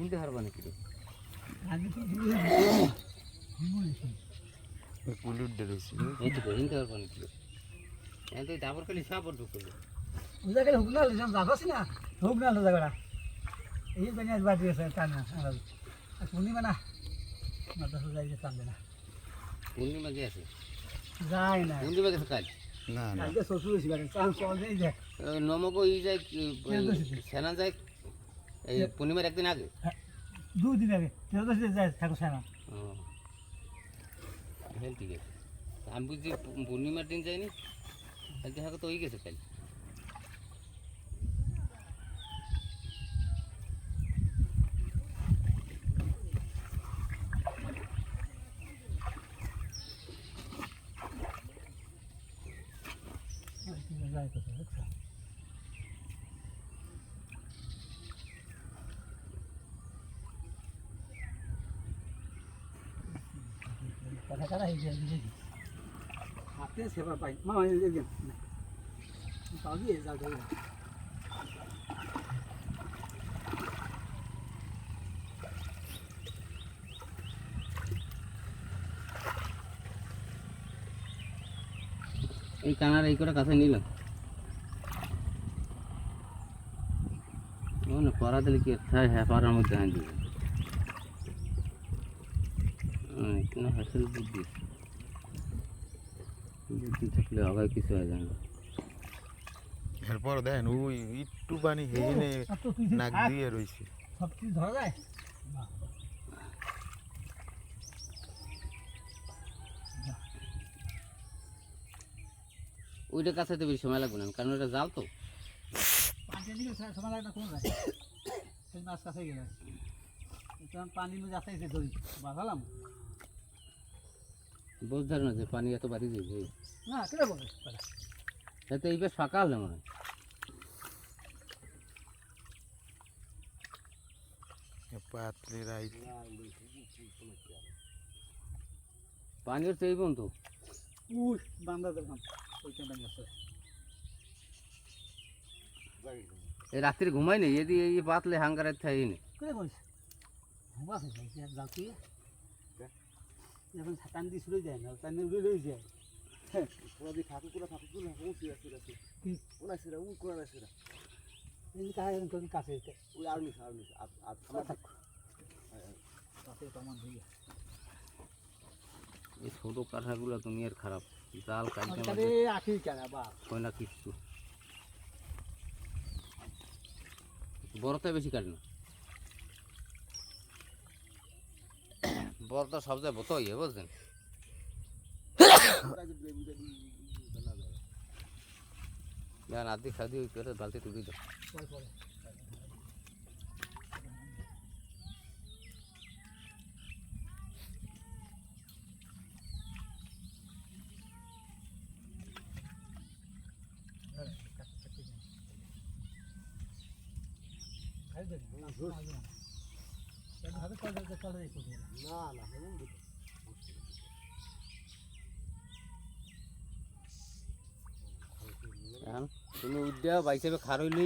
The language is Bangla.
হিনতে হারবা নাকি রে পুলুর ডেরেছি এই তো হিনতে হারবা নাকি রে এত যাবার খালি সাপর ঢুকলো উজা গেলে হুক না লিজাম যাবাস না হুক না জায়গাটা এই বানি আজ বাড়ি আছে তা না পূর্ণিমা না মাথা সুজাই যে কান্দে না পূর্ণিমা গেছে যায় না পূর্ণিমা গেছে কাল না না কালকে শ্বশুর এসে বাড়ি চান চল যাই যায় নমক ই যায় সেনা যায় এই পূর্ণিমার একদিন আগে 2 দিন আগে তেরোদশ যায় থাকো সেনা হ্যাঁ ঠিক আছে আমি বুঝছি পূর্ণিমার দিন যায়নি কালকে হাঁকা তো হয়ে গেছে কাল যায় কোথায় বুঝছো কথা কারা এই যে দেখি হাতে সেবা পাই মা এই যে পাও দিয়ে যাও যাও এই কানার এই করে কাছে নিলাম না পড়া দিলে কি হ্যাঁ পাড়ার মধ্যে হাঁ দিবে কোনো হাসিল বুদ্ধি বুদ্ধি থাকলে আগায় কিছু হয়ে যায় না এরপর দেখেন ওই একটু পানি হেনে নাক দিয়ে রয়েছে সব কিছু ধরা যায় ওইটা কাছে তো বেশি সময় লাগবে না কারণ ওটা জাল তো পানি দিলে সময় লাগে না কোনো যায় সেই মাছ কাছে গেলে তখন পানি মধ্যে যাচ্ছে ধরি বাঁধালাম বুঝতে না যে পানি এত বাড়ি যাবে না কেটে বলে যাতে এইবার সকাল না মনে হয় পাতলি রাইত পানির চাইবন তো উস বান্দা দেখলাম ওইটা বাংলাদেশে এই রাত্রে ঘুমাই নেই এদি এই পাতলে হাঙ্গারের থাই নেই কেটে বলিস ঘুমাস যাও তুই এখন টান দিয়ে শুরু যায় না টান দিয়ে উড়ে যায় Kalau ঠাকুর না ও সিরা সিরা কি ওনা সিরা ও কোনা সিরা এই কাজ এখন কাছে ওই আর্মি আমার থাক কাছে কেমন হয়ে এই ছোটো কাঠাগুলো দুনিয়ার খারাপ জাল কাটতে আরে আখি কেন বা হয় না কিছু বড়টা বেশি কাটে না বড়টা সব জায়গায় বতো ইয়ে বুঝছেন আদি খাদি ওই করে বালতি তুলি দাও পরে পরে তুমি উদ্যা বাইসে খারইলি